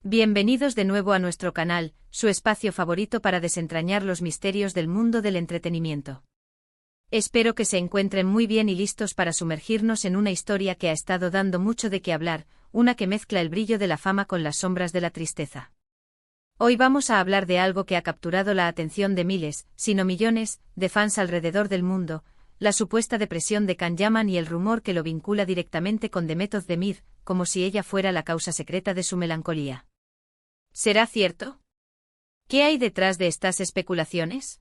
Bienvenidos de nuevo a nuestro canal, su espacio favorito para desentrañar los misterios del mundo del entretenimiento. Espero que se encuentren muy bien y listos para sumergirnos en una historia que ha estado dando mucho de qué hablar, una que mezcla el brillo de la fama con las sombras de la tristeza. Hoy vamos a hablar de algo que ha capturado la atención de miles, si no millones, de fans alrededor del mundo, la supuesta depresión de Can Yaman y el rumor que lo vincula directamente con Demet Özdemir, como si ella fuera la causa secreta de su melancolía. ¿Será cierto? ¿Qué hay detrás de estas especulaciones?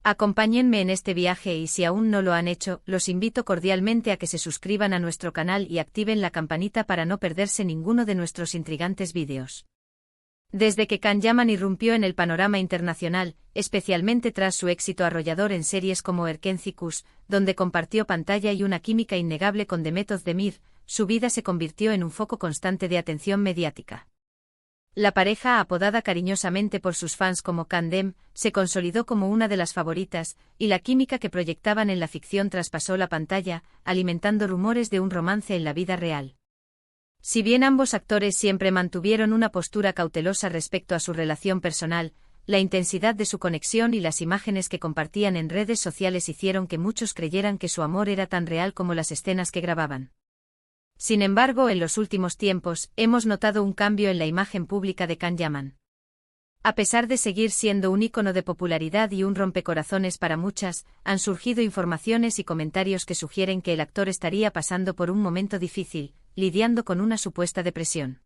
Acompáñenme en este viaje y si aún no lo han hecho, los invito cordialmente a que se suscriban a nuestro canal y activen la campanita para no perderse ninguno de nuestros intrigantes vídeos. Desde que Can Yaman irrumpió en el panorama internacional, especialmente tras su éxito arrollador en series como Erkenci Kuş, donde compartió pantalla y una química innegable con Demet Özdemir, su vida se convirtió en un foco constante de atención mediática. La pareja, apodada cariñosamente por sus fans como Candem, se consolidó como una de las favoritas, y la química que proyectaban en la ficción traspasó la pantalla, alimentando rumores de un romance en la vida real. Si bien ambos actores siempre mantuvieron una postura cautelosa respecto a su relación personal, la intensidad de su conexión y las imágenes que compartían en redes sociales hicieron que muchos creyeran que su amor era tan real como las escenas que grababan. Sin embargo, en los últimos tiempos, hemos notado un cambio en la imagen pública de Can Yaman. A pesar de seguir siendo un ícono de popularidad y un rompecorazones para muchas, han surgido informaciones y comentarios que sugieren que el actor estaría pasando por un momento difícil, lidiando con una supuesta depresión.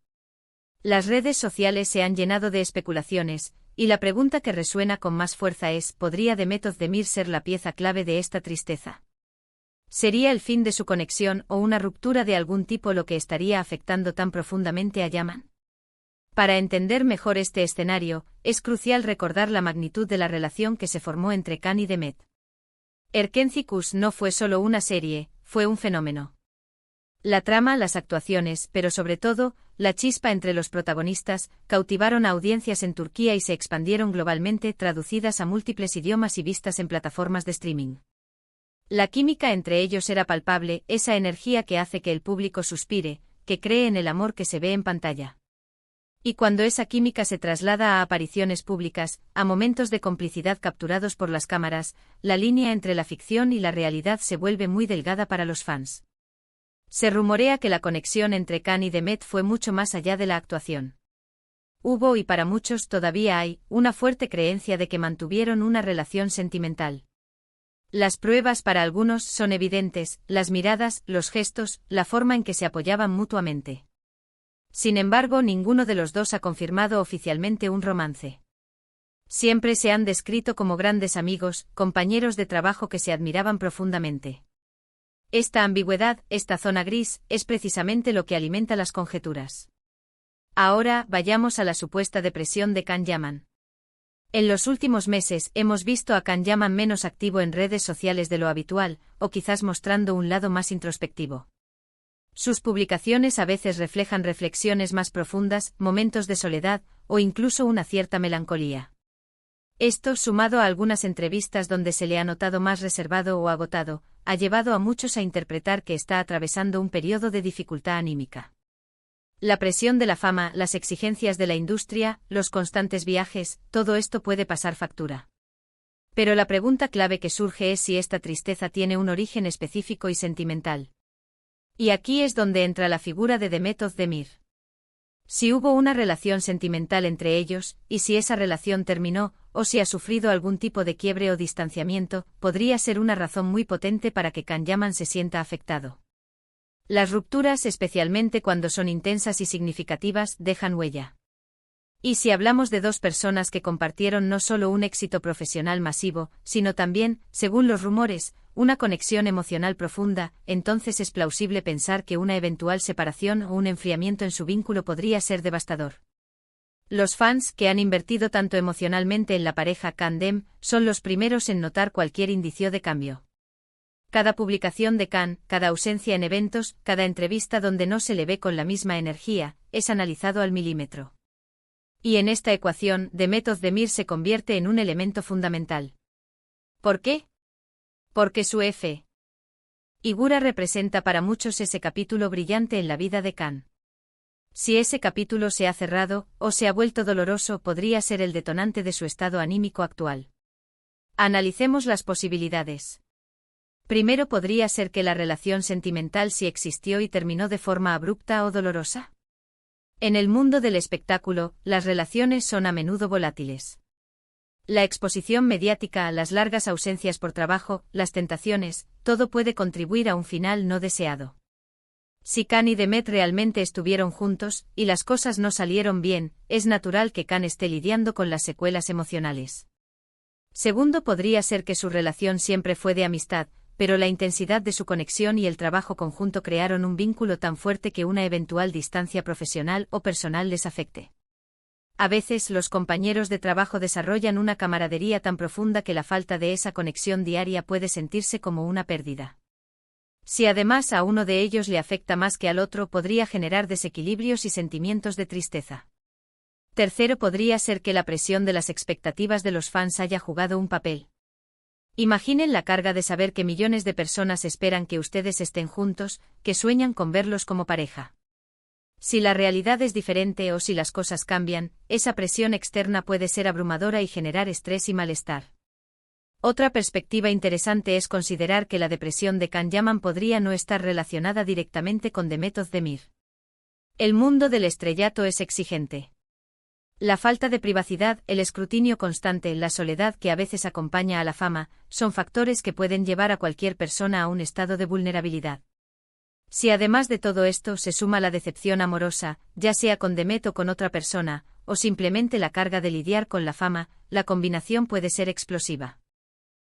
Las redes sociales se han llenado de especulaciones, y la pregunta que resuena con más fuerza es: ¿podría Demet Özdemir ser la pieza clave de esta tristeza? ¿Sería el fin de su conexión o una ruptura de algún tipo lo que estaría afectando tan profundamente a Yaman? Para entender mejor este escenario, es crucial recordar la magnitud de la relación que se formó entre Can y Demet. Erkenci Kuş no fue solo una serie, fue un fenómeno. La trama, las actuaciones, pero sobre todo, la chispa entre los protagonistas, cautivaron a audiencias en Turquía y se expandieron globalmente, traducidas a múltiples idiomas y vistas en plataformas de streaming. La química entre ellos era palpable, esa energía que hace que el público suspire, que cree en el amor que se ve en pantalla. Y cuando esa química se traslada a apariciones públicas, a momentos de complicidad capturados por las cámaras, la línea entre la ficción y la realidad se vuelve muy delgada para los fans. Se rumorea que la conexión entre Can y Demet fue mucho más allá de la actuación. Hubo, y para muchos todavía hay, una fuerte creencia de que mantuvieron una relación sentimental. Las pruebas para algunos son evidentes: las miradas, los gestos, la forma en que se apoyaban mutuamente. Sin embargo, ninguno de los dos ha confirmado oficialmente un romance. Siempre se han descrito como grandes amigos, compañeros de trabajo que se admiraban profundamente. Esta ambigüedad, esta zona gris, es precisamente lo que alimenta las conjeturas. Ahora, vayamos a la supuesta depresión de Can Yaman. En los últimos meses hemos visto a Can Yaman menos activo en redes sociales de lo habitual, o quizás mostrando un lado más introspectivo. Sus publicaciones a veces reflejan reflexiones más profundas, momentos de soledad, o incluso una cierta melancolía. Esto, sumado a algunas entrevistas donde se le ha notado más reservado o agotado, ha llevado a muchos a interpretar que está atravesando un periodo de dificultad anímica. La presión de la fama, las exigencias de la industria, los constantes viajes, todo esto puede pasar factura. Pero la pregunta clave que surge es si esta tristeza tiene un origen específico y sentimental. Y aquí es donde entra la figura de Demet Özdemir. Si hubo una relación sentimental entre ellos, y si esa relación terminó, o si ha sufrido algún tipo de quiebre o distanciamiento, podría ser una razón muy potente para que Can Yaman se sienta afectado. Las rupturas, especialmente cuando son intensas y significativas, dejan huella. Y si hablamos de dos personas que compartieron no solo un éxito profesional masivo, sino también, según los rumores, una conexión emocional profunda, entonces es plausible pensar que una eventual separación o un enfriamiento en su vínculo podría ser devastador. Los fans, que han invertido tanto emocionalmente en la pareja Candem, son los primeros en notar cualquier indicio de cambio. Cada publicación de Can, cada ausencia en eventos, cada entrevista donde no se le ve con la misma energía, es analizado al milímetro. Y en esta ecuación, Demet Özdemir se convierte en un elemento fundamental. ¿Por qué? Porque su figura representa para muchos ese capítulo brillante en la vida de Can. Si ese capítulo se ha cerrado, o se ha vuelto doloroso, podría ser el detonante de su estado anímico actual. Analicemos las posibilidades. Primero, podría ser que la relación sentimental sí existió y terminó de forma abrupta o dolorosa. En el mundo del espectáculo, las relaciones son a menudo volátiles. La exposición mediática, las largas ausencias por trabajo, las tentaciones, todo puede contribuir a un final no deseado. Si Khan y Demet realmente estuvieron juntos, y las cosas no salieron bien, es natural que Khan esté lidiando con las secuelas emocionales. Segundo, podría ser que su relación siempre fue de amistad, pero la intensidad de su conexión y el trabajo conjunto crearon un vínculo tan fuerte que una eventual distancia profesional o personal les afecte. A veces los compañeros de trabajo desarrollan una camaradería tan profunda que la falta de esa conexión diaria puede sentirse como una pérdida. Si además a uno de ellos le afecta más que al otro, podría generar desequilibrios y sentimientos de tristeza. Tercero, podría ser que la presión de las expectativas de los fans haya jugado un papel. Imaginen la carga de saber que millones de personas esperan que ustedes estén juntos, que sueñan con verlos como pareja. Si la realidad es diferente o si las cosas cambian, esa presión externa puede ser abrumadora y generar estrés y malestar. Otra perspectiva interesante es considerar que la depresión de Can Yaman podría no estar relacionada directamente con Demet Özdemir. El mundo del estrellato es exigente. La falta de privacidad, el escrutinio constante, la soledad que a veces acompaña a la fama, son factores que pueden llevar a cualquier persona a un estado de vulnerabilidad. Si además de todo esto se suma la decepción amorosa, ya sea con Demet o con otra persona, o simplemente la carga de lidiar con la fama, la combinación puede ser explosiva.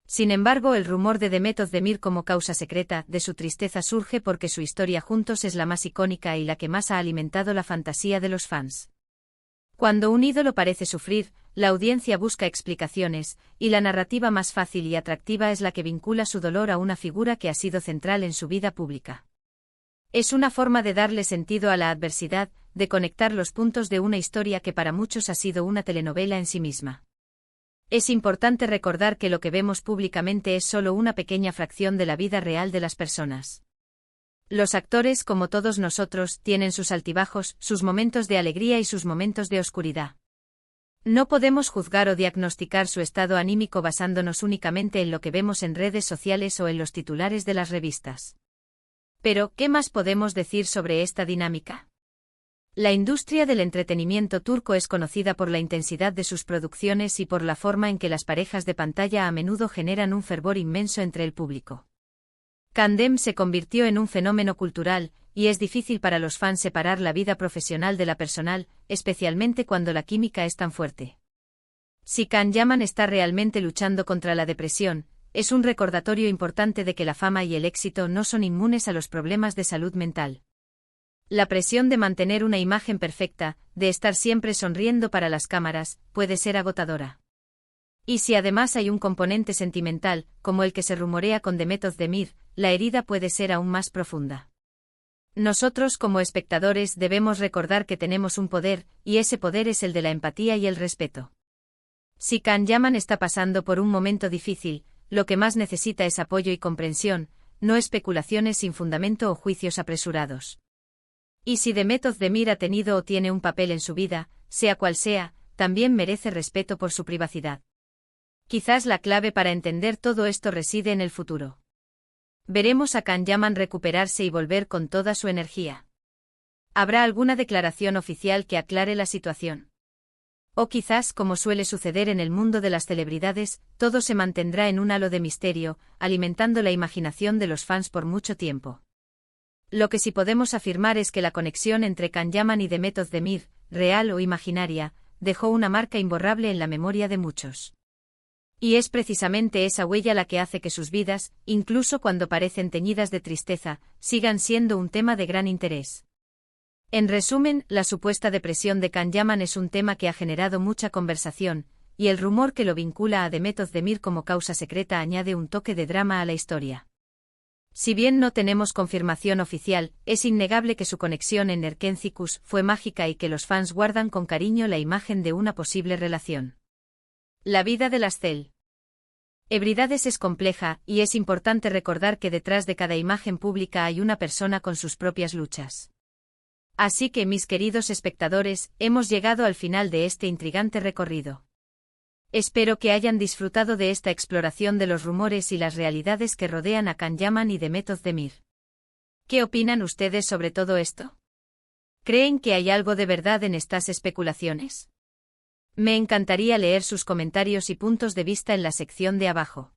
Sin embargo, el rumor de Demet Özdemir como causa secreta de su tristeza surge porque su historia juntos es la más icónica y la que más ha alimentado la fantasía de los fans. Cuando un ídolo parece sufrir, la audiencia busca explicaciones, y la narrativa más fácil y atractiva es la que vincula su dolor a una figura que ha sido central en su vida pública. Es una forma de darle sentido a la adversidad, de conectar los puntos de una historia que para muchos ha sido una telenovela en sí misma. Es importante recordar que lo que vemos públicamente es solo una pequeña fracción de la vida real de las personas. Los actores, como todos nosotros, tienen sus altibajos, sus momentos de alegría y sus momentos de oscuridad. No podemos juzgar o diagnosticar su estado anímico basándonos únicamente en lo que vemos en redes sociales o en los titulares de las revistas. Pero, ¿qué más podemos decir sobre esta dinámica? La industria del entretenimiento turco es conocida por la intensidad de sus producciones y por la forma en que las parejas de pantalla a menudo generan un fervor inmenso entre el público. Kandem se convirtió en un fenómeno cultural, y es difícil para los fans separar la vida profesional de la personal, especialmente cuando la química es tan fuerte. Si Can Yaman está realmente luchando contra la depresión, es un recordatorio importante de que la fama y el éxito no son inmunes a los problemas de salud mental. La presión de mantener una imagen perfecta, de estar siempre sonriendo para las cámaras, puede ser agotadora. Y si además hay un componente sentimental, como el que se rumorea con Demet Özdemir, la herida puede ser aún más profunda. Nosotros como espectadores debemos recordar que tenemos un poder, y ese poder es el de la empatía y el respeto. Si Can Yaman está pasando por un momento difícil, lo que más necesita es apoyo y comprensión, no especulaciones sin fundamento o juicios apresurados. Y si Demet Özdemir ha tenido o tiene un papel en su vida, sea cual sea, también merece respeto por su privacidad. Quizás la clave para entender todo esto reside en el futuro. Veremos a Can Yaman recuperarse y volver con toda su energía. ¿Habrá alguna declaración oficial que aclare la situación? O quizás, como suele suceder en el mundo de las celebridades, todo se mantendrá en un halo de misterio, alimentando la imaginación de los fans por mucho tiempo. Lo que sí podemos afirmar es que la conexión entre Can Yaman y Demet Özdemir, real o imaginaria, dejó una marca imborrable en la memoria de muchos. Y es precisamente esa huella la que hace que sus vidas, incluso cuando parecen teñidas de tristeza, sigan siendo un tema de gran interés. En resumen, la supuesta depresión de Can Yaman es un tema que ha generado mucha conversación, y el rumor que lo vincula a Demet Özdemir como causa secreta añade un toque de drama a la historia. Si bien no tenemos confirmación oficial, es innegable que su conexión en Erkencikus fue mágica y que los fans guardan con cariño la imagen de una posible relación. La vida de las celebridades es compleja, y es importante recordar que detrás de cada imagen pública hay una persona con sus propias luchas. Así que, mis queridos espectadores, hemos llegado al final de este intrigante recorrido. Espero que hayan disfrutado de esta exploración de los rumores y las realidades que rodean a Can Yaman y Demet Özdemir. ¿Qué opinan ustedes sobre todo esto? ¿Creen que hay algo de verdad en estas especulaciones? Me encantaría leer sus comentarios y puntos de vista en la sección de abajo.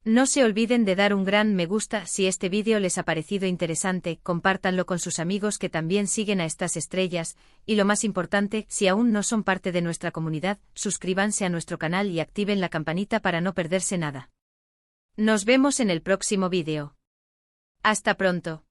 No se olviden de dar un gran me gusta si este vídeo les ha parecido interesante, compártanlo con sus amigos que también siguen a estas estrellas, y lo más importante, si aún no son parte de nuestra comunidad, suscríbanse a nuestro canal y activen la campanita para no perderse nada. Nos vemos en el próximo vídeo. Hasta pronto.